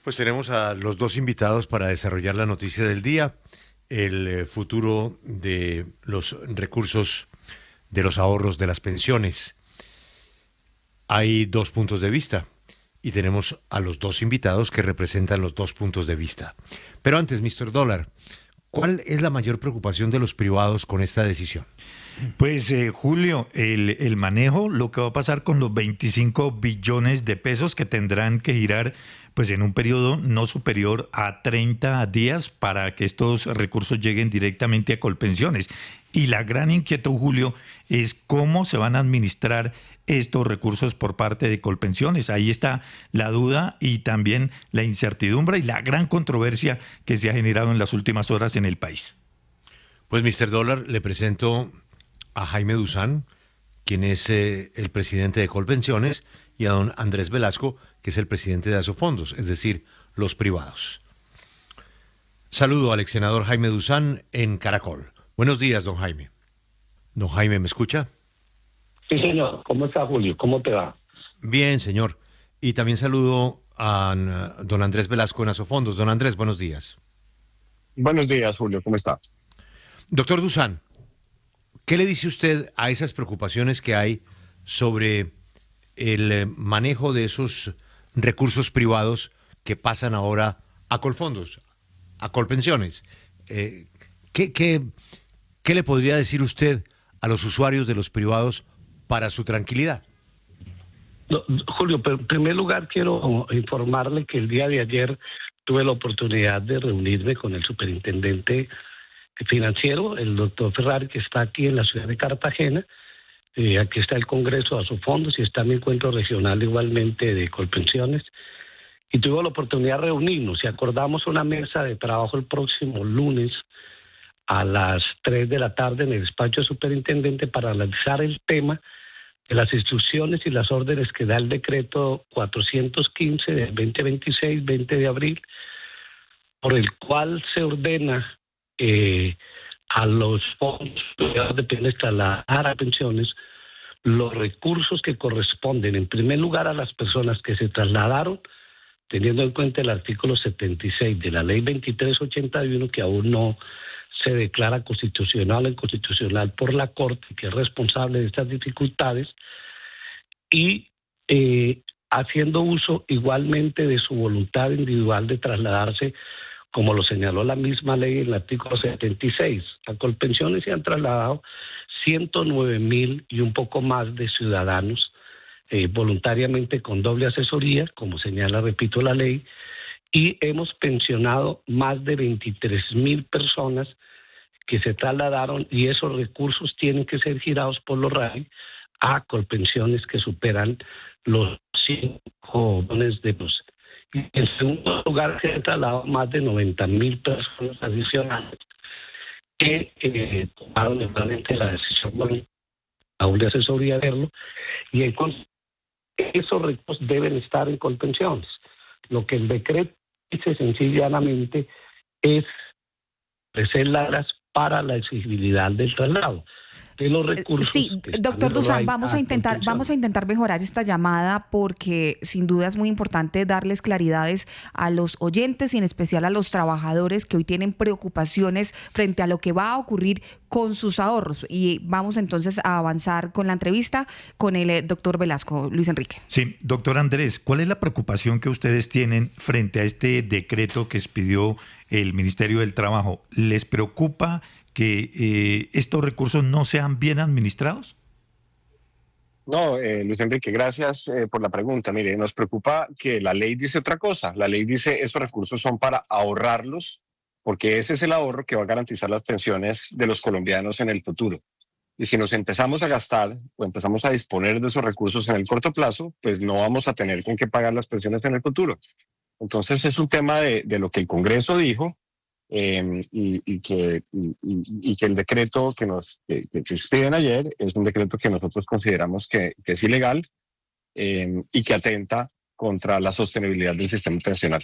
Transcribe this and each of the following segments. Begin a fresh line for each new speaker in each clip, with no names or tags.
Pues tenemos a los dos invitados para desarrollar la noticia del día, el futuro de los recursos de los ahorros de las pensiones. Hay dos puntos de vista y tenemos a los dos invitados que representan los dos puntos de vista. Pero antes, Mr. Dólar, ¿cuál es la mayor preocupación de los privados con esta decisión?
Pues Julio, el manejo, lo que va a pasar con los 25 billones de pesos que tendrán que girar pues en un periodo no superior a 30 días para que estos recursos lleguen directamente a Colpensiones. Y la gran inquietud, Julio, es cómo se van a administrar estos recursos por parte de Colpensiones. Ahí está la duda y también la incertidumbre y la gran controversia que se ha generado en las últimas horas en el país.
Pues, Mr. Dólar, le presento a Jaime Duzán, quien es el presidente de Colpensiones, y a don Andrés Velasco, que es el presidente de Asofondos, es decir, los privados. Saludo al ex senador Jaime Duzán en Caracol. Buenos días, don Jaime. Don Jaime, ¿me escucha?
Sí, señor. ¿Cómo está, Julio? ¿Cómo te va?
Bien, señor. Y también saludo a don Andrés Velasco en Asofondos. Don Andrés, buenos días.
Buenos días, Julio. ¿Cómo está?
Doctor Duzán, ¿qué le dice usted a esas preocupaciones que hay sobre el manejo de esos recursos privados que pasan ahora a Colfondos, a Colpensiones? ¿Qué le podría decir usted a los usuarios de los privados para su tranquilidad?
No, Julio, pero en primer lugar quiero informarle que el día de ayer tuve la oportunidad de reunirme con el superintendente financiero, el doctor Ferrari, que está aquí en la ciudad de Cartagena. Aquí está el Congreso de Asofondos y está mi encuentro regional igualmente de Colpensiones. Y tuve la oportunidad de reunirnos y acordamos una mesa de trabajo el próximo lunes a las 3 de la tarde en el despacho del superintendente para analizar el tema de las instrucciones y las órdenes que da el decreto 415 del 2026, 20 de abril, por el cual se ordena a los fondos de pensiones trasladar a pensiones los recursos que corresponden en primer lugar a las personas que se trasladaron, teniendo en cuenta el artículo 76 de la ley 2381, que aún no se declara constitucional o inconstitucional por la Corte, que es responsable de estas dificultades, y haciendo uso igualmente de su voluntad individual de trasladarse, como lo señaló la misma ley en el artículo 76. A Colpensiones se han trasladado 109,000 y un poco más de ciudadanos voluntariamente con doble asesoría, como señala, repito, la ley, y hemos pensionado más de 23,000 personas que se trasladaron, y esos recursos tienen que ser girados por los RAI a Colpensiones que superan los 5 millones de pesos. Y en segundo lugar, se han trasladado más de 90,000 personas adicionales que tomaron realmente la decisión con la doble asesoría de verlo, y entonces esos recursos deben estar en Colpensiones. Lo que el decreto dice sencillamente es ofrecer las para la exigibilidad del traslado de los recursos.
Sí, doctor Duzán, vamos a intentar mejorar esta llamada porque sin duda es muy importante darles claridades a los oyentes y en especial a los trabajadores que hoy tienen preocupaciones frente a lo que va a ocurrir con sus ahorros. Y vamos entonces a avanzar con la entrevista con el doctor Velasco. Luis Enrique.
Sí, doctor Andrés, ¿cuál es la preocupación que ustedes tienen frente a este decreto que expidió el Ministerio del Trabajo? ¿Les preocupa que estos recursos no sean bien administrados?
No, Luis Enrique, gracias por la pregunta. Mire, nos preocupa que la ley dice otra cosa. La ley dice esos recursos son para ahorrarlos, porque ese es el ahorro que va a garantizar las pensiones de los colombianos en el futuro. Y si nos empezamos a gastar o empezamos a disponer de esos recursos en el corto plazo, pues no vamos a tener con qué pagar las pensiones en el futuro. Entonces es un tema de lo que el Congreso dijo, y que el decreto que expiden ayer es un decreto que nosotros consideramos que es ilegal y que atenta contra la sostenibilidad del sistema pensional.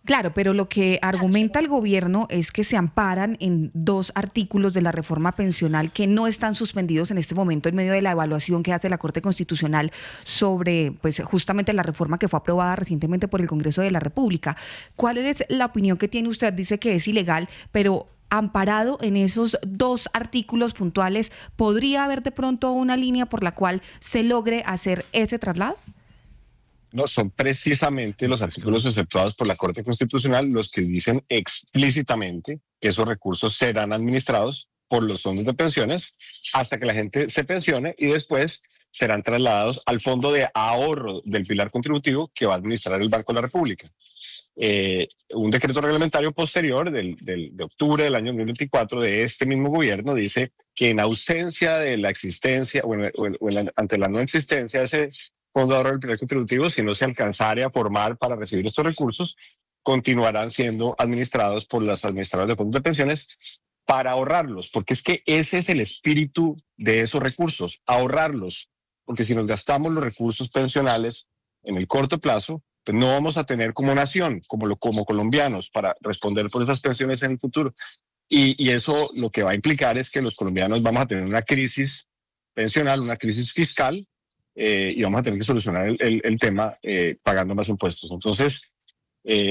Claro, pero lo que argumenta el gobierno es que se amparan en 2 artículos de la reforma pensional que no están suspendidos en este momento en medio de la evaluación que hace la Corte Constitucional sobre, pues, justamente la reforma que fue aprobada recientemente por el Congreso de la República. ¿Cuál es la opinión que tiene usted? Dice que es ilegal, pero amparado en esos 2 artículos puntuales, ¿podría haber de pronto una línea por la cual se logre hacer ese traslado?
No, son precisamente los artículos exceptuados por la Corte Constitucional los que dicen explícitamente que esos recursos serán administrados por los fondos de pensiones hasta que la gente se pensione y después serán trasladados al fondo de ahorro del pilar contributivo que va a administrar el Banco de la República. Un decreto reglamentario posterior de octubre del año 2024 de este mismo gobierno dice que en ausencia de la existencia ante la no existencia de ese fondo de ahorro del pilar contributivo, si no se alcanzara a formar para recibir estos recursos, continuarán siendo administrados por las administradoras de fondos de pensiones para ahorrarlos, porque es que ese es el espíritu de esos recursos, ahorrarlos, porque si nos gastamos los recursos pensionales en el corto plazo, pues no vamos a tener como nación, como colombianos, para responder por esas pensiones en el futuro. Y eso lo que va a implicar es que los colombianos vamos a tener una crisis pensional, una crisis fiscal, y vamos a tener que solucionar el tema pagando más impuestos. Entonces,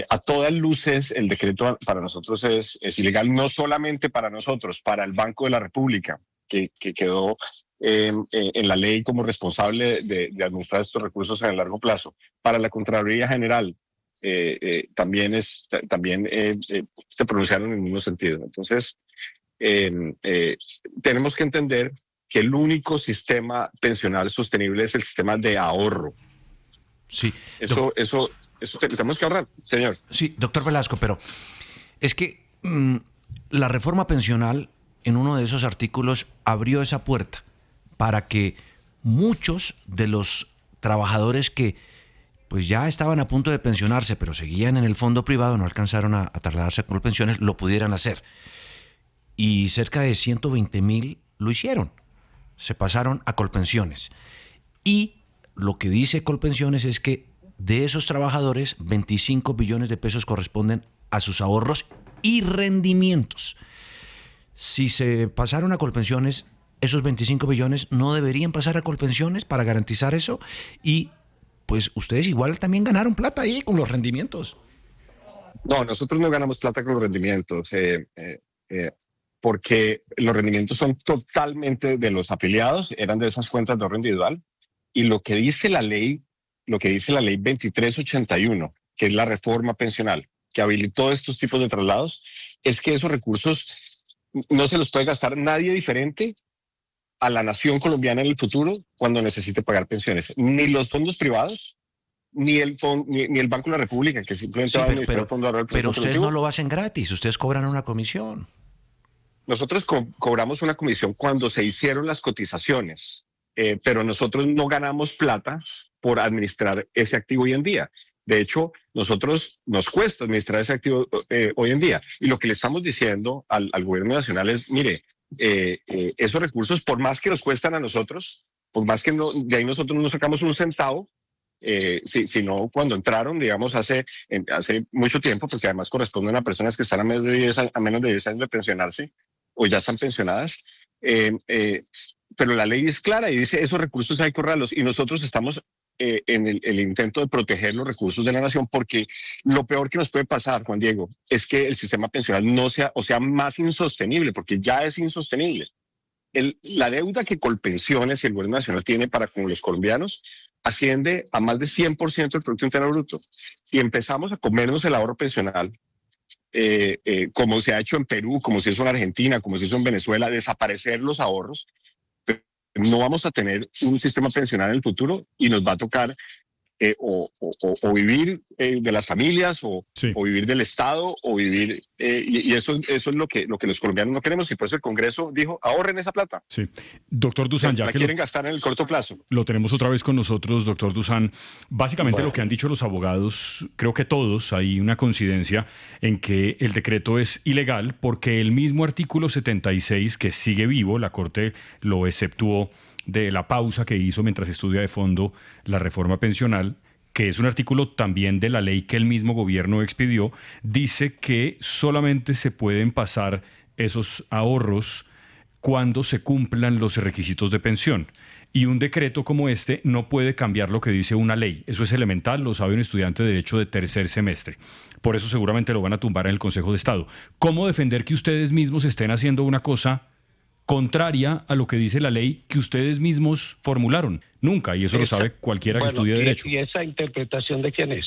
a todas luces, el decreto para nosotros es ilegal, no solamente para nosotros, para el Banco de la República, que quedó en la ley como responsable de administrar estos recursos en el largo plazo, para la Contraloría General, también se pronunciaron en el mismo sentido. Entonces, tenemos que entender que el único sistema pensional sostenible es el sistema de ahorro.
Sí.
Eso tenemos que ahorrar, señor.
Sí, doctor Velasco, pero es que la reforma pensional en uno de esos artículos abrió esa puerta para que muchos de los trabajadores que pues ya estaban a punto de pensionarse, pero seguían en el fondo privado, no alcanzaron a trasladarse a Colpensiones, lo pudieran hacer. Y cerca de 120,000 lo hicieron. Se pasaron a Colpensiones. Y lo que dice Colpensiones es que de esos trabajadores, 25 billones de pesos corresponden a sus ahorros y rendimientos. Si se pasaron a Colpensiones, esos 25 billones no deberían pasar a Colpensiones para garantizar eso. Y pues ustedes igual también ganaron plata ahí con los rendimientos.
No, nosotros no ganamos plata con los rendimientos. Porque los rendimientos son totalmente de los afiliados, eran de esas cuentas de ahorro individual, y lo que dice la ley 2381, que es la reforma pensional, que habilitó estos tipos de traslados, es que esos recursos no se los puede gastar nadie diferente a la nación colombiana en el futuro cuando necesite pagar pensiones, ni los fondos privados, ni el Banco de la República, que simplemente va a administrar el fondo de ahorro.
Pero ustedes no lo hacen gratis, ustedes cobran una comisión.
Nosotros cobramos una comisión cuando se hicieron las cotizaciones, pero nosotros no ganamos plata por administrar ese activo hoy en día. De hecho, nosotros nos cuesta administrar ese activo hoy en día. Y lo que le estamos diciendo al gobierno nacional es, mire, esos recursos, por más que nos cuestan a nosotros, por más que de ahí nosotros no sacamos un centavo, sino cuando entraron, digamos, hace mucho tiempo, porque además corresponden a personas que están a menos de 10 años de pensionarse, o ya están pensionadas, pero la ley es clara y dice esos recursos hay que ahorrarlos, y nosotros estamos en el intento de proteger los recursos de la nación, porque lo peor que nos puede pasar, Juan Diego, es que el sistema pensional no sea más insostenible, porque ya es insostenible. La deuda que Colpensiones y el gobierno nacional tiene para con los colombianos asciende a más de 100% del Producto Interno Bruto. Si empezamos a comernos el ahorro pensional, como se ha hecho en Perú, como se hizo en Argentina, como se hizo en Venezuela, desaparecer los ahorros, no vamos a tener un sistema pensional en el futuro y nos va a tocar o vivir de las familias o vivir del Estado o vivir y eso es lo que los colombianos no queremos, y por eso el Congreso dijo ahorren esa plata.
Sí, doctor Dusan, ya
la
que
quieren gastar en el corto plazo.
Lo tenemos otra vez con nosotros, doctor Dusan. Básicamente lo que han dicho los abogados, creo que todos, hay una coincidencia en que el decreto es ilegal porque el mismo artículo 76 que sigue vivo, la Corte lo exceptuó de la pausa que hizo mientras estudia de fondo la reforma pensional, que es un artículo también de la ley que el mismo gobierno expidió, dice que solamente se pueden pasar esos ahorros cuando se cumplan los requisitos de pensión. Y un decreto como este no puede cambiar lo que dice una ley. Eso es elemental, lo sabe un estudiante de Derecho de tercer semestre. Por eso seguramente lo van a tumbar en el Consejo de Estado. ¿Cómo defender que ustedes mismos estén haciendo una cosa contraria a lo que dice la ley que ustedes mismos formularon? Nunca, y eso lo sabe cualquiera que estudie Derecho.
¿Y esa interpretación de quién es?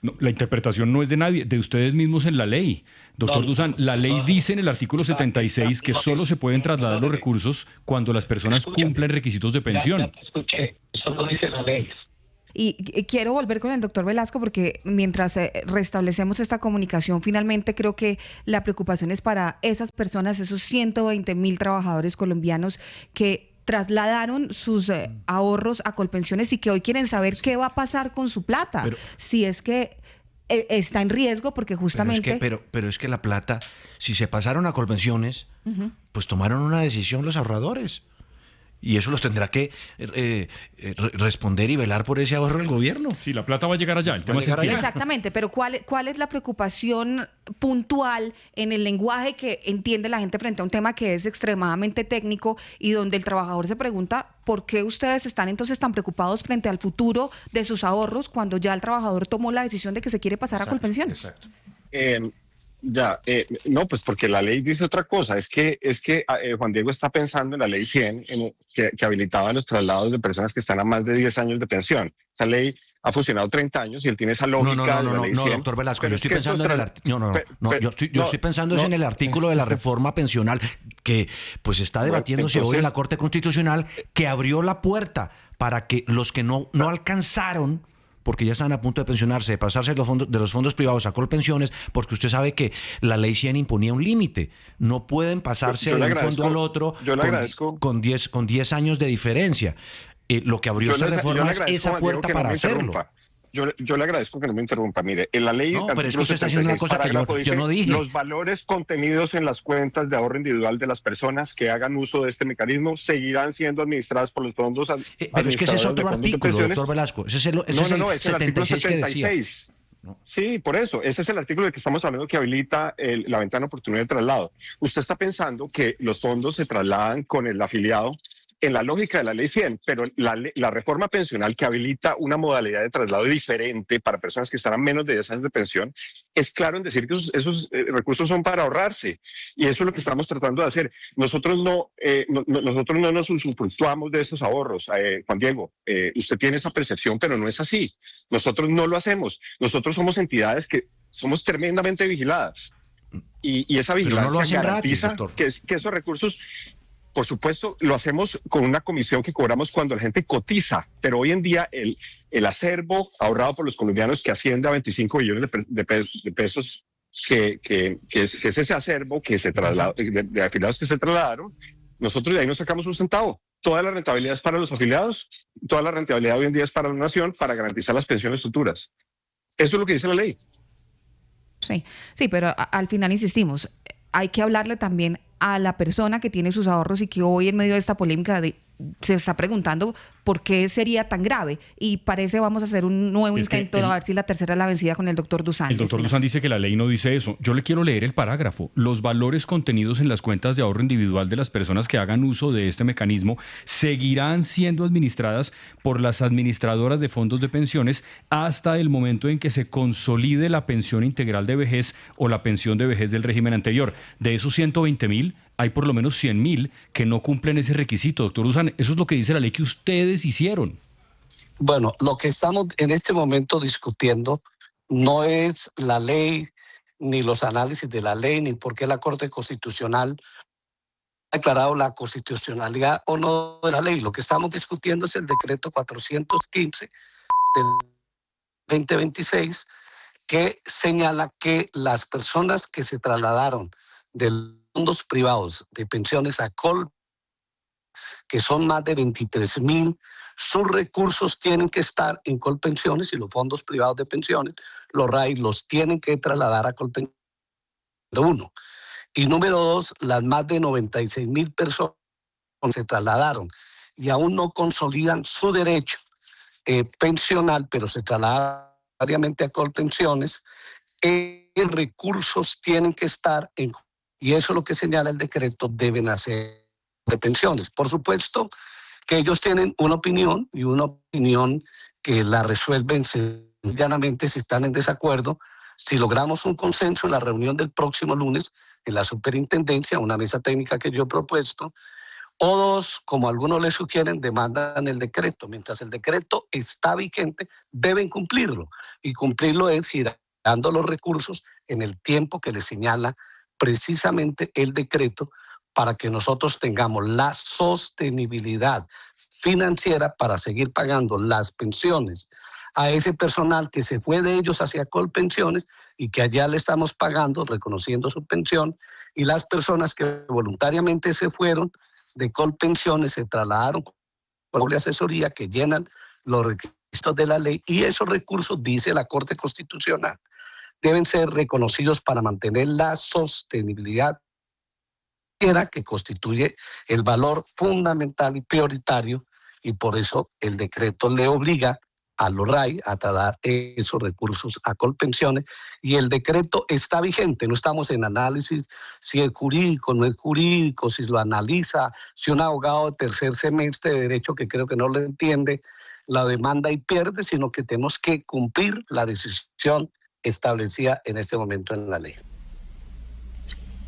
No, la interpretación no es de nadie, de ustedes mismos en la ley. Doctor Dusan, la ley dice en el artículo 76 que solo se pueden trasladar los recursos cuando las personas cumplen requisitos de pensión.
Ya te escuché, eso no dice la ley.
Y quiero volver con el doctor Velasco porque mientras restablecemos esta comunicación, finalmente creo que la preocupación es para esas personas, esos 120.000 trabajadores colombianos que trasladaron sus ahorros a Colpensiones y que hoy quieren saber qué va a pasar con su plata, si es que está en riesgo, porque justamente...
Pero es que la plata, si se pasaron a Colpensiones, pues tomaron una decisión los ahorradores. Y eso los tendrá que responder y velar por ese ahorro del gobierno.
Sí, la plata va a llegar allá. El tema es el tiempo.
Exactamente, pero ¿cuál es la preocupación puntual en el lenguaje que entiende la gente frente a un tema que es extremadamente técnico y donde el trabajador se pregunta por qué ustedes están entonces tan preocupados frente al futuro de sus ahorros cuando ya el trabajador tomó la decisión de que se quiere pasar a Colpensiones?
Exacto.
No, pues porque la ley dice otra cosa. Es que Juan Diego está pensando en la ley 100 que habilitaba los traslados de personas que están a más de 10 años de pensión. Esa ley ha funcionado 30 años y él tiene esa lógica.
No, doctor Velasco, yo estoy pensando en yo estoy pensando en el artículo de la reforma pensional que pues está debatiéndose hoy en la Corte Constitucional, que abrió la puerta para que los que no alcanzaron, porque ya están a punto de pensionarse, de pasarse de los fondos privados a Colpensiones, porque usted sabe que la ley 100 imponía un límite. No pueden pasarse de un fondo al otro con 10 años de diferencia. Lo que abrió esta reforma es esa puerta para hacerlo.
Yo le agradezco que no me interrumpa. Mire, en la ley...
No, pero es que usted está haciendo una cosa que yo no dije.
Los valores contenidos en las cuentas de ahorro individual de las personas que hagan uso de este mecanismo seguirán siendo administradas por los fondos
pero es que ese es otro artículo, doctor Velasco. Ese es el 76 que decía.
Sí, por eso. Ese es el artículo del que estamos hablando que habilita la ventana de oportunidad de traslado. Usted está pensando que los fondos se trasladan con el afiliado en la lógica de la ley 100, pero la reforma pensional que habilita una modalidad de traslado diferente para personas que están a menos de 10 años de pensión, es claro en decir que esos recursos son para ahorrarse. Y eso es lo que estamos tratando de hacer. Nosotros no nos usufructuamos de esos ahorros. Juan Diego, usted tiene esa percepción, pero no es así. Nosotros no lo hacemos. Nosotros somos entidades que somos tremendamente vigiladas. Y esa vigilancia
no lo hacen
garantiza
gratis,
que esos recursos... Por supuesto, lo hacemos con una comisión que cobramos cuando la gente cotiza, pero hoy en día el acervo ahorrado por los colombianos que asciende a 25 billones de pesos, que es ese acervo que se trasladó, de afiliados que se trasladaron, nosotros de ahí no sacamos un centavo. Toda la rentabilidad es para los afiliados, toda la rentabilidad hoy en día es para la nación para garantizar las pensiones futuras. Eso es lo que dice la ley.
Sí, pero al final insistimos, hay que hablarle también a la persona que tiene sus ahorros y que hoy en medio de esta polémica se está preguntando por qué sería tan grave. Y parece vamos a hacer un nuevo intento a ver si la tercera es la vencida con el doctor Dusan.
El doctor Dusan dice que la ley no dice eso. Yo le quiero leer el parágrafo. Los valores contenidos en las cuentas de ahorro individual de las personas que hagan uso de este mecanismo seguirán siendo administradas por las administradoras de fondos de pensiones hasta el momento en que se consolide la pensión integral de vejez o la pensión de vejez del régimen anterior. De esos 120.000, hay por lo menos 100.000 que no cumplen ese requisito, doctor Dusan. Eso es lo que dice la ley que ustedes hicieron.
Bueno, lo que estamos en este momento discutiendo no es la ley, ni los análisis de la ley, ni por qué la Corte Constitucional ha declarado la constitucionalidad o no de la ley. Lo que estamos discutiendo es el decreto 415 del 2026, que señala que las personas que se trasladaron del fondos privados de pensiones a Col, que son más de 23.000, sus recursos tienen que estar en Colpensiones y los fondos privados de pensiones, los RAI, los tienen que trasladar a Colpensiones, número uno. Y número dos, las más de 96.000 personas se trasladaron y aún no consolidan su derecho pensional, pero se traslada diariamente a Colpensiones, recursos tienen que estar en, y eso es lo que señala el decreto, deben hacer de pensiones. Por supuesto que ellos tienen una opinión y una opinión que la resuelven llanamente si están en desacuerdo. Si logramos un consenso en la reunión del próximo lunes en la superintendencia, una mesa técnica que yo he propuesto, o dos, como algunos le sugieren, demandan el decreto. Mientras el decreto está vigente, deben cumplirlo. Y cumplirlo es girando los recursos en el tiempo que les señala precisamente el decreto para que nosotros tengamos la sostenibilidad financiera para seguir pagando las pensiones a ese personal que se fue de ellos hacia Colpensiones y que allá le estamos pagando, reconociendo su pensión, y las personas que voluntariamente se fueron de Colpensiones se trasladaron con doble asesoría que llenan los requisitos de la ley, y esos recursos, dice la Corte Constitucional, deben ser reconocidos para mantener la sostenibilidad que constituye el valor fundamental y prioritario, y por eso el decreto le obliga a los RAI a trasladar esos recursos a Colpensiones, y el decreto está vigente. No estamos en análisis si es jurídico, no es jurídico, si lo analiza, si un abogado de tercer semestre de derecho que creo que no lo entiende la demanda y pierde, sino que tenemos que cumplir la decisión establecida en este momento en la ley.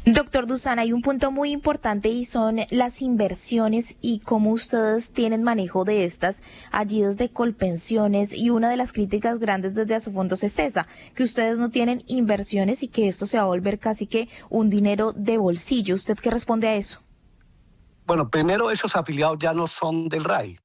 Doctor Dusan, hay un punto muy importante y son las inversiones y cómo ustedes tienen manejo de estas allí desde Colpensiones, y una de las críticas grandes desde Asofondos es esa, que ustedes no tienen inversiones y que esto se va a volver casi que un dinero de bolsillo. ¿Usted qué responde a eso?
Bueno, primero, esos afiliados ya no son del RAI,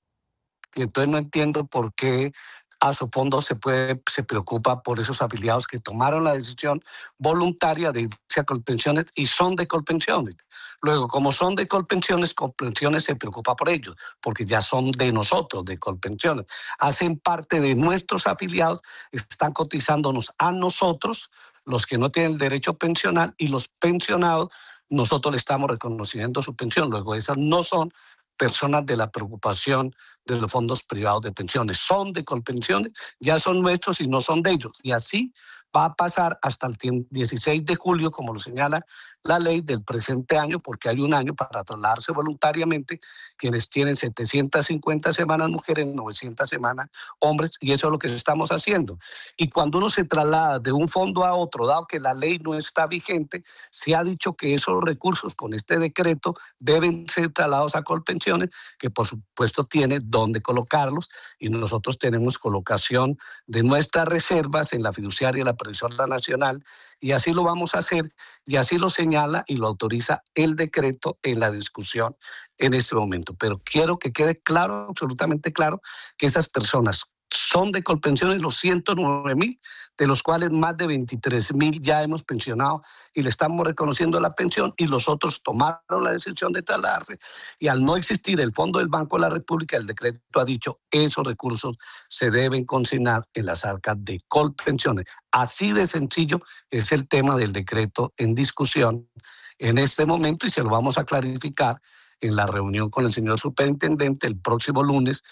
y entonces no entiendo por qué Asofondos se preocupa por esos afiliados que tomaron la decisión voluntaria de irse a Colpensiones y son de Colpensiones. Luego, como son de Colpensiones, Colpensiones se preocupa por ellos, porque ya son de nosotros, de Colpensiones. Hacen parte de nuestros afiliados, están cotizándonos a nosotros, los que no tienen el derecho pensional, y los pensionados, nosotros le estamos reconociendo su pensión. Luego, esas no son personas de la preocupación de los fondos privados de pensiones. Son de Colpensiones, ya son nuestros y no son de ellos. Y así va a pasar hasta el 16 de julio, como lo señala la ley del presente año, porque hay un año para trasladarse voluntariamente quienes tienen 750 semanas mujeres, 900 semanas hombres, y eso es lo que estamos haciendo. Y cuando uno se traslada de un fondo a otro, dado que la ley no está vigente, se ha dicho que esos recursos con este decreto deben ser trasladados a Colpensiones, que por supuesto tiene dónde colocarlos, y nosotros tenemos colocación de nuestras reservas en la fiduciaria y la previsora nacional, y así lo vamos a hacer, y así lo señala y lo autoriza el decreto en la discusión en este momento. Pero quiero que quede claro, absolutamente claro, que esas personas son de Colpensiones, los 109.000, de los cuales más de 23.000 ya hemos pensionado y le estamos reconociendo la pensión, y los otros tomaron la decisión de trasladarse, y al no existir el Fondo del Banco de la República, el decreto ha dicho esos recursos se deben consignar en las arcas de Colpensiones. Así de sencillo es el tema del decreto en discusión en este momento, y se lo vamos a clarificar en la reunión con el señor superintendente el próximo lunes,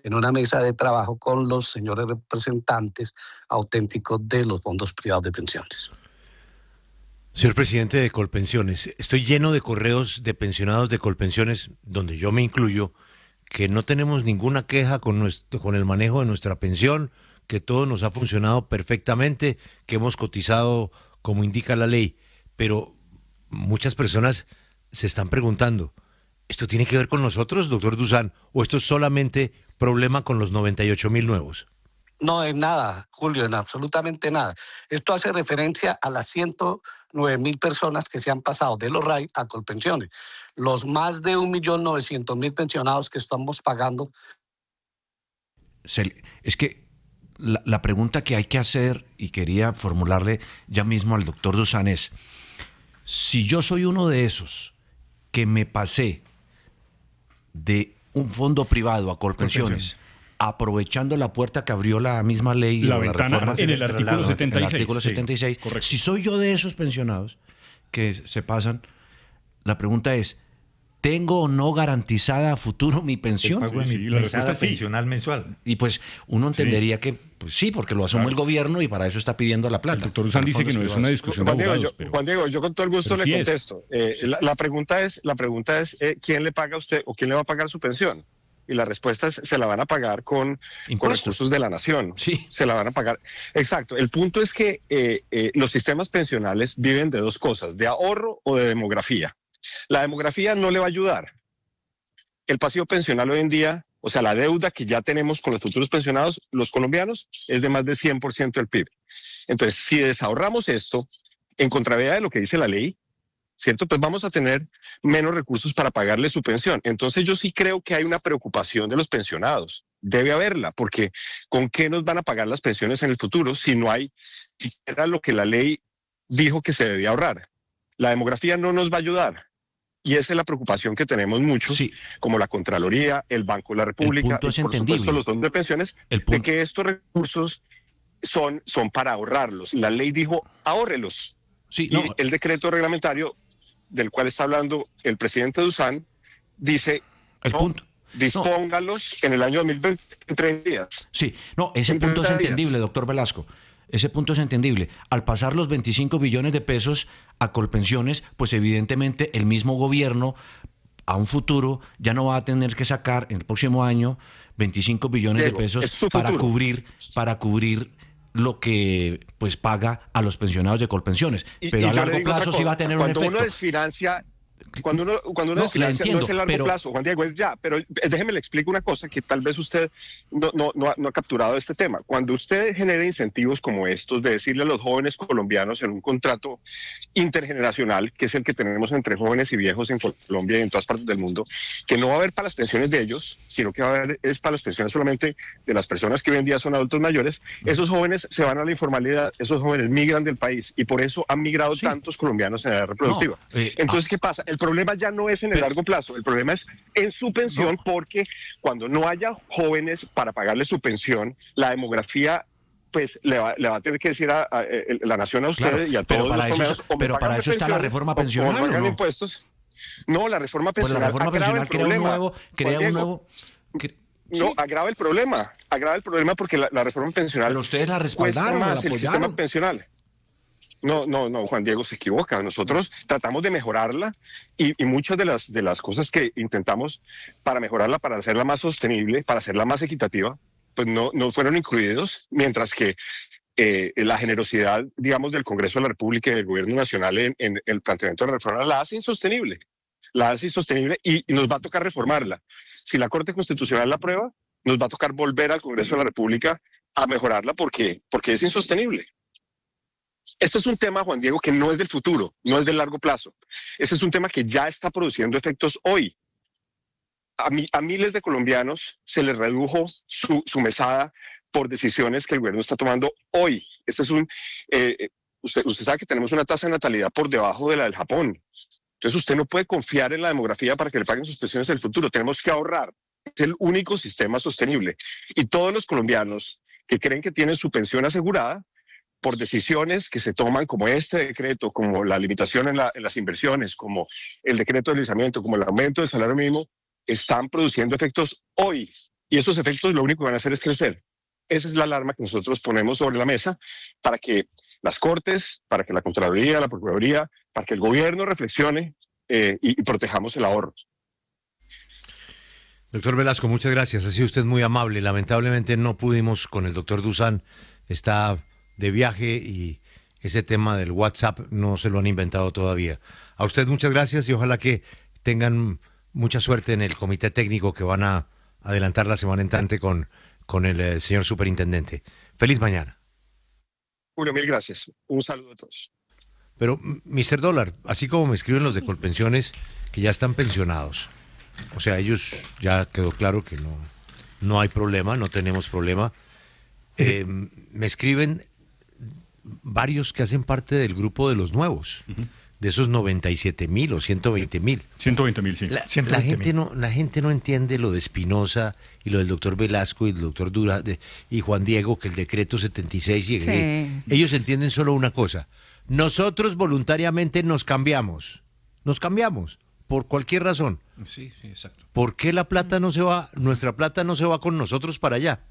en una mesa de trabajo con los señores representantes auténticos de los fondos privados de pensiones.
Señor presidente de Colpensiones, estoy lleno de correos de pensionados de Colpensiones, donde yo me incluyo, que no tenemos ninguna queja con el manejo de nuestra pensión, que todo nos ha funcionado perfectamente, que hemos cotizado como indica la ley, pero muchas personas se están preguntando, ¿esto tiene que ver con nosotros, doctor Dusan, o esto es solamente problema con los 98.000 nuevos?
No, en nada, Julio, en absolutamente nada. Esto hace referencia a las 109.000 personas que se han pasado de los RAI a Colpensiones. Los más de 1.900.000 pensionados que estamos pagando.
Es que la pregunta que hay que hacer, y quería formularle ya mismo al doctor Dusan, es: si yo soy uno de esos que me pasé de un fondo privado a Colpensiones, aprovechando la puerta que abrió la misma ley,
la
ventana
reforma en el artículo 76.
En el artículo 76.
Sí,
si soy yo de esos pensionados que se pasan, la pregunta es: ¿tengo o no garantizada a futuro mi pensión?
El pago de mi
la respuesta
mesada
es sí.
pensional mensual.
Y pues uno entendería que pues sí, porque lo asume el gobierno y para eso está pidiendo la plata.
El doctor Dusan dice que no es una discusión de abogados.
Juan Diego, yo con todo el gusto
pero
le
sí
contesto. La pregunta es, ¿quién le paga a usted o quién le va a pagar su pensión? Y la respuesta es, se la van a pagar con recursos de la nación.
Sí.
Se la van a pagar. Exacto. El punto es que los sistemas pensionales viven de dos cosas, de ahorro o de demografía. La demografía no le va a ayudar. El pasivo pensional hoy en día, o sea, la deuda que ya tenemos con los futuros pensionados, los colombianos, es de más de 100% del PIB. Entonces, si desahorramos esto, en contravía de lo que dice la ley, ¿cierto? Pues vamos a tener menos recursos para pagarle su pensión. Entonces yo sí creo que hay una preocupación de los pensionados. Debe haberla, porque ¿con qué nos van a pagar las pensiones en el futuro si no hay siquiera lo que la ley dijo que se debía ahorrar? La demografía no nos va a ayudar. Y esa es la preocupación que tenemos muchos,
Sí.
como la Contraloría, el Banco de la República,
punto es
y por
entendible.
supuesto los fondos de pensiones, de que estos recursos son para ahorrarlos. La ley dijo, ahórrelos.
Sí,
Y el decreto reglamentario del cual está hablando el presidente Dusan dice, dispóngalos en el año 2020 en 30 días.
Sí, no, ese punto es entendible, doctor Velasco. Ese punto es entendible. Al pasar los 25 billones de pesos a Colpensiones, pues evidentemente el mismo gobierno a un futuro ya no va a tener que sacar en el próximo año 25 billones de pesos para cubrir lo que pues paga a los pensionados de Colpensiones. Pero a largo plazo sí va a tener un efecto.
Cuando uno desfinancia, cuando uno desfinancia, no es el largo plazo, Juan Diego, es ya. Pero déjeme le explico una cosa que tal vez usted no ha capturado este tema. Cuando usted genera incentivos como estos, de decirle a los jóvenes colombianos en un contrato intergeneracional, que es el que tenemos entre jóvenes y viejos en Colombia y en todas partes del mundo, que no va a haber para las pensiones de ellos, sino que va a haber es para las pensiones solamente de las personas que hoy en día son adultos mayores, esos jóvenes se van a la informalidad, esos jóvenes migran del país y por eso han migrado tantos colombianos en edad reproductiva. Entonces, ¿qué pasa? El problema ya no es en el largo plazo, el problema es en su pensión, porque cuando no haya jóvenes para pagarle su pensión, la demografía pues le va a tener que decir a la nación, a ustedes y a todos los colombianos,
pero para eso está la reforma pensional,
¿o pagan impuestos? No, la reforma pensional,
pues la reforma pensional crea un nuevo
no, agrava el problema porque la reforma pensional...
Pero ustedes la respaldaron, la apoyaron.
El sistema pensional. No, Juan Diego se equivoca. Nosotros tratamos de mejorarla y muchas de las cosas que intentamos para mejorarla, para hacerla más sostenible, para hacerla más equitativa, pues no fueron incluidos, mientras que la generosidad, digamos, del Congreso de la República y del Gobierno Nacional en el planteamiento de la reforma la hace insostenible. Y nos va a tocar reformarla. Si la Corte Constitucional la aprueba, nos va a tocar volver al Congreso de la República a mejorarla porque es insostenible. Esto es un tema, Juan Diego, que no es del futuro, no es del largo plazo. Este es un tema que ya está produciendo efectos hoy. A miles de colombianos se les redujo su mesada por decisiones que el gobierno está tomando hoy. Este es usted sabe que tenemos una tasa de natalidad por debajo de la del Japón. Entonces usted no puede confiar en la demografía para que le paguen sus pensiones en el futuro. Tenemos que ahorrar. Es el único sistema sostenible. Y todos los colombianos que creen que tienen su pensión asegurada por decisiones que se toman como este decreto, como la limitación en las inversiones, como el decreto de deslizamiento, como el aumento del salario mínimo, están produciendo efectos hoy. Y esos efectos lo único que van a hacer es crecer. Esa es la alarma que nosotros ponemos sobre la mesa para que las Cortes, para que la Contraloría, la Procuraduría, para que el gobierno reflexione y protejamos el ahorro.
Doctor Velasco, muchas gracias. Ha sido usted muy amable. Lamentablemente no pudimos con el doctor Dusan. Está de viaje y ese tema del WhatsApp no se lo han inventado todavía. A usted muchas gracias y ojalá que tengan mucha suerte en el comité técnico que van a adelantar la semana entrante con el señor superintendente. Feliz mañana.
Julio, mil gracias. Un saludo a todos.
Pero, Mr. Dólar, así como me escriben los de Colpensiones que ya están pensionados, o sea, ellos ya quedó claro que no hay problema, no tenemos problema. Me escriben varios que hacen parte del grupo de los nuevos, de esos 97,000 o 120,000.
120,000, sí.
La gente no entiende lo de Espinosa y lo del doctor Velasco y el doctor Dura y Juan Diego, que el decreto 76
Sí.
Ellos entienden solo una cosa: nosotros voluntariamente nos cambiamos. por cualquier razón.
Sí, exacto.
¿Por qué la plata no se va, nuestra plata no se va con nosotros para allá?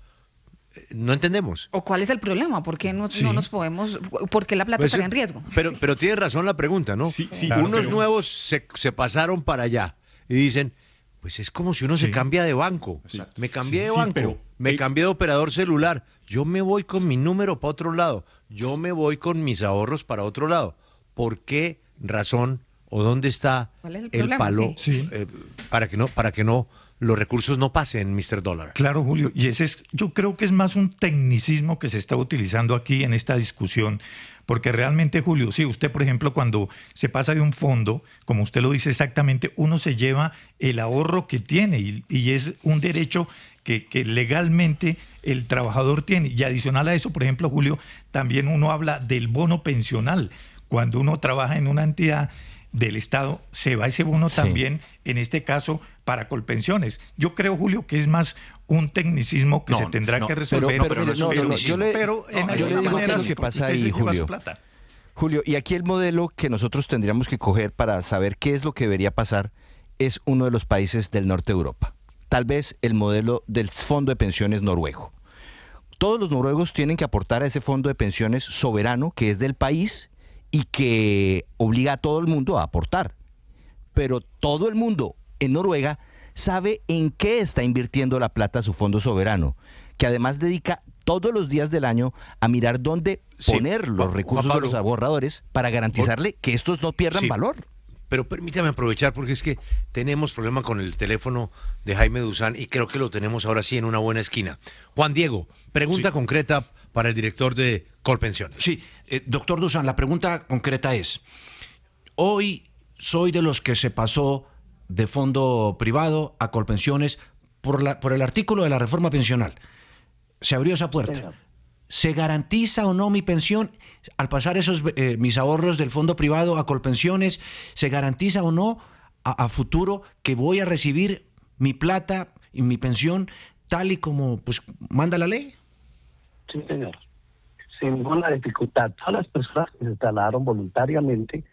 No entendemos.
¿O cuál es el problema? ¿Por qué no nos podemos, por qué la plata estaría en riesgo?
Pero tiene razón la pregunta, ¿no?
Sí,
claro,
Unos nuevos se pasaron para allá y dicen, pues es como si uno se cambia de banco. Me cambié de banco, me cambié de operador celular. Yo me voy con mi número para otro lado. Yo me voy con mis ahorros para otro lado. ¿Por qué razón o dónde está
¿Cuál es el
el
problema?
palo
Sí.
para que no los recursos no pasen, Mr. Dólar?
Claro, Julio, y yo creo que es más un tecnicismo que se está utilizando aquí en esta discusión, porque realmente, Julio, sí, usted, por ejemplo, cuando se pasa de un fondo, como usted lo dice exactamente, uno se lleva el ahorro que tiene y es un derecho que legalmente el trabajador tiene. Y adicional a eso, por ejemplo, Julio, también uno habla del bono pensional. Cuando uno trabaja en una entidad del Estado, se va ese bono también, en este caso, para Colpensiones. Yo creo, Julio, que es más un tecnicismo que se tendrá que resolver.
Yo le digo qué es lo que pasa ahí, Julio. Julio, y aquí el modelo que nosotros tendríamos que coger para saber qué es lo que debería pasar es uno de los países del norte de Europa. Tal vez el modelo del fondo de pensiones noruego. Todos los noruegos tienen que aportar a ese fondo de pensiones soberano que es del país y que obliga a todo el mundo a aportar. Pero todo el mundo en Noruega sabe en qué está invirtiendo la plata su fondo soberano, que además dedica todos los días del año a mirar dónde poner los recursos de los ahorradores para garantizarle que estos no pierdan valor.
Pero permítame aprovechar porque es que tenemos problema con el teléfono de Jaime Duzán y creo que lo tenemos ahora sí en una buena esquina. Juan Diego, pregunta concreta para el director de Colpensiones.
Sí, doctor Duzán, la pregunta concreta es, hoy soy de los que se pasó de fondo privado a Colpensiones por el artículo de la reforma pensional. Se abrió esa puerta.
Señor.
¿Se garantiza o no mi pensión al pasar mis ahorros del fondo privado a Colpensiones? ¿Se garantiza o no a futuro que voy a recibir mi plata y mi pensión tal y como pues manda la ley?
Sí, señor. Sin ninguna dificultad. Todas las personas que se trasladaron voluntariamente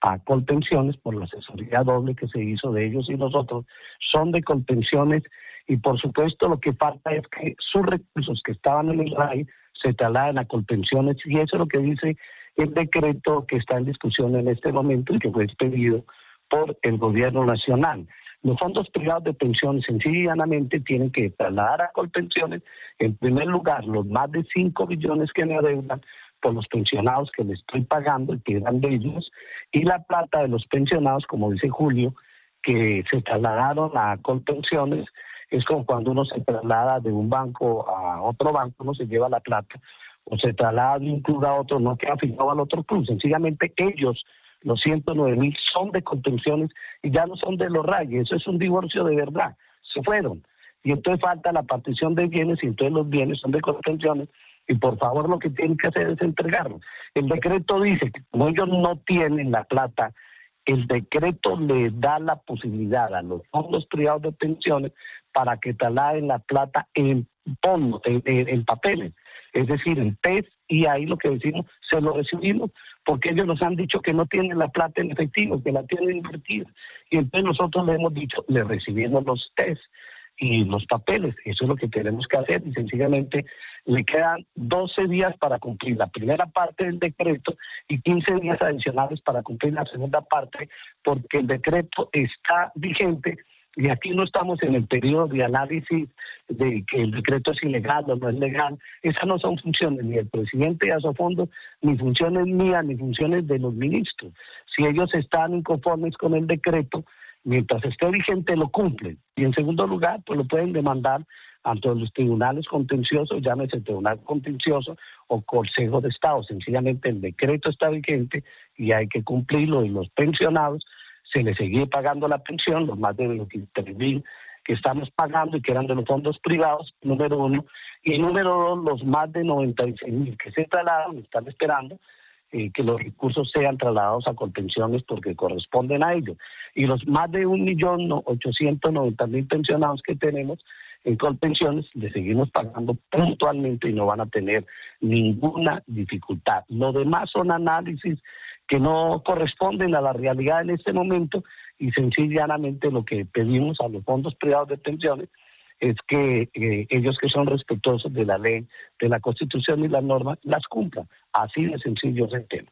a Colpensiones por la asesoría doble que se hizo de ellos y nosotros son de Colpensiones y por supuesto lo que falta es que sus recursos que estaban en el RAI se trasladen a Colpensiones y eso es lo que dice el decreto que está en discusión en este momento y que fue expedido por el gobierno nacional. Los fondos privados de pensiones sencillamente tienen que trasladar a Colpensiones, en primer lugar, los más de 5 billones que me adeudan por los pensionados que le estoy pagando y que eran de ellos, y la plata de los pensionados, como dice Julio, que se trasladaron a Colpensiones. Es como cuando uno se traslada de un banco a otro banco, uno se lleva la plata, o se traslada de un club a otro, no queda fijado al otro club. Sencillamente ellos, los 109.000, son de Colpensiones y ya no son de los rayos. Eso es un divorcio de verdad. Se fueron. Y entonces falta la partición de bienes y entonces los bienes son de Colpensiones y por favor lo que tienen que hacer es entregarlos. El decreto dice que como ellos no tienen la plata, el decreto le da la posibilidad a los fondos privados de pensiones para que trasladen la plata en fondos, en papeles, es decir, en PES, y ahí lo que decimos, se lo recibimos, porque ellos nos han dicho que no tienen la plata en efectivo, que la tienen invertida, y entonces nosotros le hemos dicho, le recibimos los PES y los papeles, eso es lo que tenemos que hacer, y sencillamente le quedan 12 días para cumplir la primera parte del decreto y 15 días adicionales para cumplir la segunda parte, porque el decreto está vigente. Y aquí no estamos en el periodo de análisis de que el decreto es ilegal o no es legal. Esas no son funciones ni del presidente de Asofondos, ni funciones mías, ni funciones de los ministros. Si ellos están inconformes con el decreto, mientras esté vigente lo cumplen. Y en segundo lugar, pues lo pueden demandar ante los tribunales contenciosos, llámese Tribunal Contencioso o Consejo de Estado. Sencillamente el decreto está vigente y hay que cumplirlo, y los pensionados se les sigue pagando la pensión, los más de 23.000 que estamos pagando y que eran de los fondos privados, número uno, y número dos, los más de 96.000 que se trasladan, están esperando que los recursos sean trasladados a Colpensiones porque corresponden a ellos. Y los más de 1.890.000 pensionados que tenemos en Colpensiones les seguimos pagando puntualmente y no van a tener ninguna dificultad. Lo demás son análisis que no corresponden a la realidad en este momento y sencillamente lo que pedimos a los fondos privados de pensiones es que ellos, que son respetuosos de la ley, de la Constitución y las normas, las cumplan. Así de sencillo es el tema.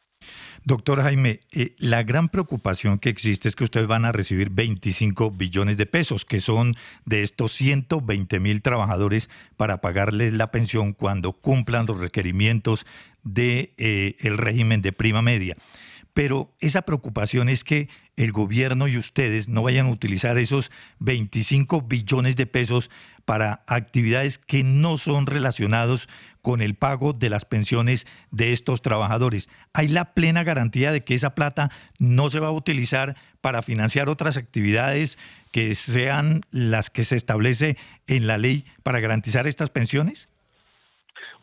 Doctor Jaime, la gran preocupación que existe es que ustedes van a recibir 25 billones de pesos, que son de estos 120.000 trabajadores para pagarles la pensión cuando cumplan los requerimientos de el régimen de prima media. Pero esa preocupación es que el gobierno y ustedes no vayan a utilizar esos 25 billones de pesos para actividades que no son relacionados con el pago de las pensiones de estos trabajadores. ¿Hay la plena garantía de que esa plata no se va a utilizar para financiar otras actividades que sean las que se establece en la ley para garantizar estas pensiones?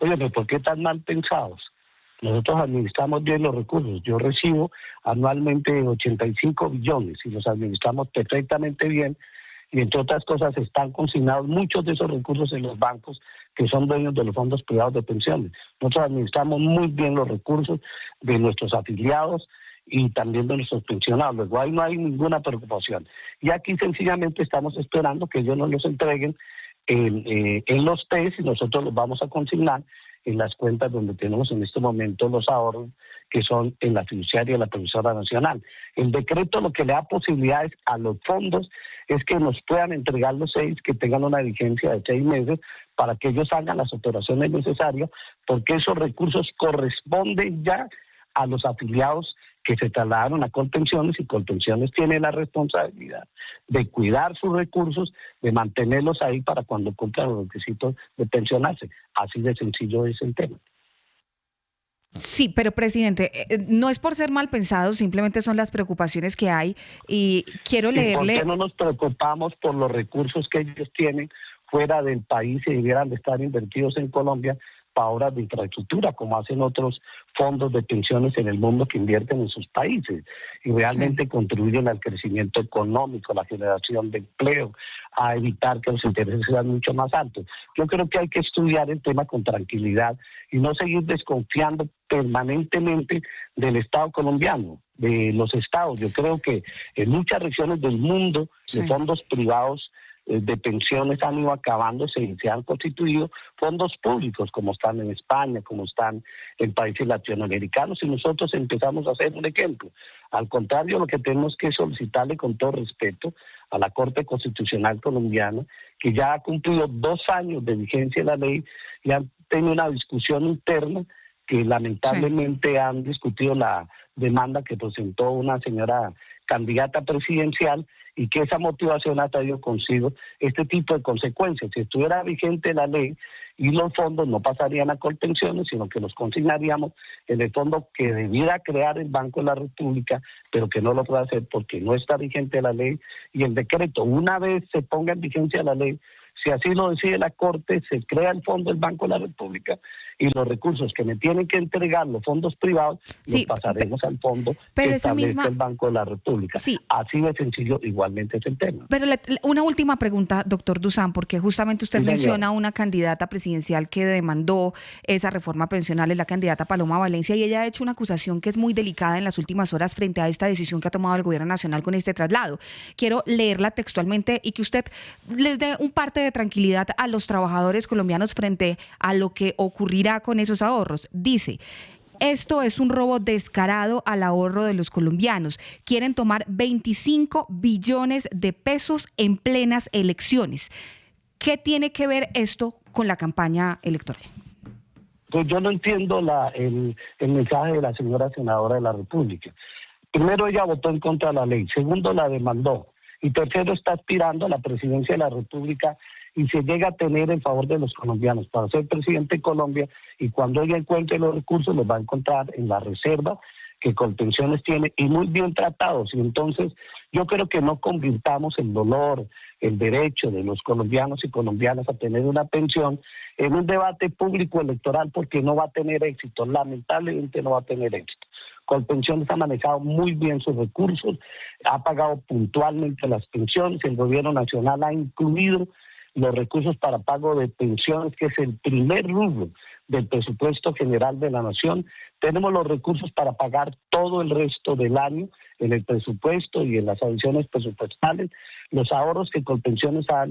Oye, pero ¿por qué tan mal pensados? Nosotros administramos bien los recursos. Yo recibo anualmente 85 billones y los administramos perfectamente bien. Y entre otras cosas están consignados muchos de esos recursos en los bancos que son dueños de los fondos privados de pensiones. Nosotros administramos muy bien los recursos de nuestros afiliados y también de nuestros pensionados. Luego ahí no hay ninguna preocupación. Y aquí sencillamente estamos esperando que ellos nos los entreguen en los TES y nosotros los vamos a consignar en las cuentas donde tenemos en este momento los ahorros, que son en la fiduciaria de la Previsora Nacional. El decreto lo que le da posibilidades a los fondos es que nos puedan entregar los 6, que tengan una vigencia de 6 meses, para que ellos hagan las operaciones necesarias, porque esos recursos corresponden ya a los afiliados que se trasladaron a Colpensiones, y Colpensiones tiene la responsabilidad de cuidar sus recursos, de mantenerlos ahí para cuando cumplan los requisitos de pensionarse. Así de sencillo es el tema.
Sí, pero presidente, no es por ser mal pensado, simplemente son las preocupaciones que hay, y quiero leerle...
¿Por qué no nos preocupamos por los recursos que ellos tienen fuera del país y debieran de estar invertidos en Colombia para obras de infraestructura, como hacen otros fondos de pensiones en el mundo que invierten en sus países y realmente contribuyen al crecimiento económico, a la generación de empleo, a evitar que los intereses sean mucho más altos? Yo creo que hay que estudiar el tema con tranquilidad y no seguir desconfiando permanentemente del Estado colombiano, de los estados. Yo creo que en muchas regiones del mundo los fondos privados de pensiones han ido acabándose y se han constituido fondos públicos, como están en España, como están en países latinoamericanos, y nosotros empezamos a hacer un ejemplo. Al contrario, lo que tenemos que solicitarle con todo respeto a la Corte Constitucional colombiana, que ya ha cumplido 2 años de vigencia de la ley y han tenido una discusión interna que lamentablemente han discutido la demanda que presentó una señora candidata presidencial, y que esa motivación ha traído consigo este tipo de consecuencias. Si estuviera vigente la ley y los fondos no pasarían a Colpensiones, sino que los consignaríamos en el fondo que debiera crear el Banco de la República, pero que no lo puede hacer porque no está vigente la ley y el decreto. Una vez se ponga en vigencia la ley, si así lo decide la Corte, se crea el fondo del Banco de la República y los recursos que me tienen que entregar los fondos privados los pasaremos al fondo que establece el Banco de la República. Sí. Así de sencillo igualmente es el tema.
Pero una última pregunta, doctor Dusan, porque justamente usted menciona una candidata presidencial que demandó esa reforma pensional, es la candidata Paloma Valencia, y ella ha hecho una acusación que es muy delicada en las últimas horas frente a esta decisión que ha tomado el gobierno nacional con este traslado. Quiero leerla textualmente y que usted les dé un parte de tranquilidad a los trabajadores colombianos frente a lo que ocurrirá con esos ahorros. Dice: esto es un robo descarado al ahorro de los colombianos. Quieren tomar 25 billones de pesos en plenas elecciones. ¿Qué tiene que ver esto con la campaña electoral?
Pues yo no entiendo el mensaje de la señora senadora de la República. Primero, ella votó en contra de la ley. Segundo, la demandó. Y tercero, está aspirando a la presidencia de la República y se llega a tener en favor de los colombianos para ser presidente de Colombia, y cuando ella encuentre los recursos los va a encontrar en la reserva que Colpensiones tiene y muy bien tratados. Y entonces yo creo que no convirtamos el dolor, el derecho de los colombianos y colombianas a tener una pensión en un debate público electoral, porque no va a tener éxito, lamentablemente no va a tener éxito. Colpensiones ha manejado muy bien sus recursos, ha pagado puntualmente las pensiones, el gobierno nacional ha incluido los recursos para pago de pensiones, que es el primer rubro del presupuesto general de la Nación. Tenemos los recursos para pagar todo el resto del año en el presupuesto y en las adiciones presupuestales. Los ahorros que Colpensiones ha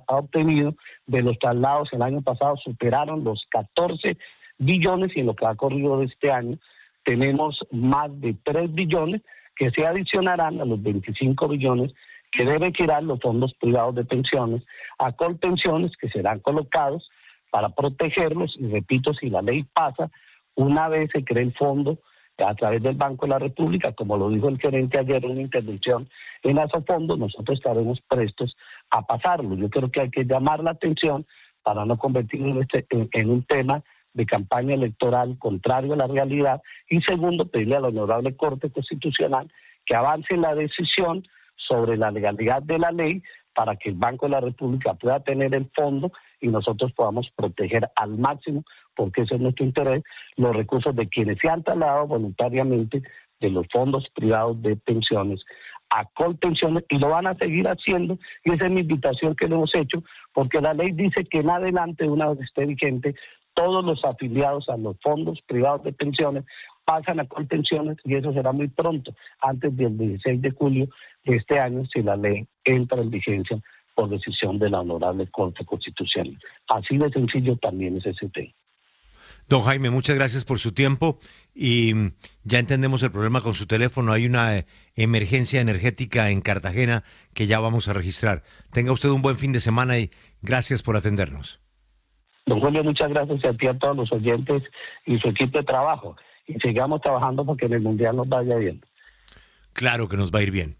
obtenido de los traslados el año pasado superaron los 14 billones y en lo que ha corrido de este año tenemos más de 3 billones que se adicionarán a los 25 billones que deben girar los fondos privados de pensiones a Colpensiones, que serán colocados para protegerlos, y repito, si la ley pasa, una vez se cree el fondo a través del Banco de la República, como lo dijo el gerente ayer en una intervención en Asofondo, nosotros estaremos prestos a pasarlo. Yo creo que hay que llamar la atención para no convertirlo en un tema de campaña electoral contrario a la realidad, y segundo, pedirle a la Honorable Corte Constitucional que avance en la decisión sobre la legalidad de la ley para que el Banco de la República pueda tener el fondo y nosotros podamos proteger al máximo, porque ese es nuestro interés, los recursos de quienes se han trasladado voluntariamente de los fondos privados de pensiones a Colpensiones, y lo van a seguir haciendo, y esa es mi invitación que le hemos hecho, porque la ley dice que en adelante, una vez esté vigente, todos los afiliados a los fondos privados de pensiones pasan a Colpensiones, y eso será muy pronto, antes del 16 de julio de este año, si la ley entra en vigencia por decisión de la Honorable Corte Constitucional. Así de sencillo también es ese tema.
Don Jaime, muchas gracias por su tiempo y ya entendemos el problema con su teléfono. Hay una emergencia energética en Cartagena que ya vamos a registrar. Tenga usted un buen fin de semana y gracias por atendernos.
Don Julio, muchas gracias a ti, a todos los oyentes y su equipo de trabajo. Y sigamos trabajando porque en el Mundial nos vaya bien.
Claro que nos va a ir bien.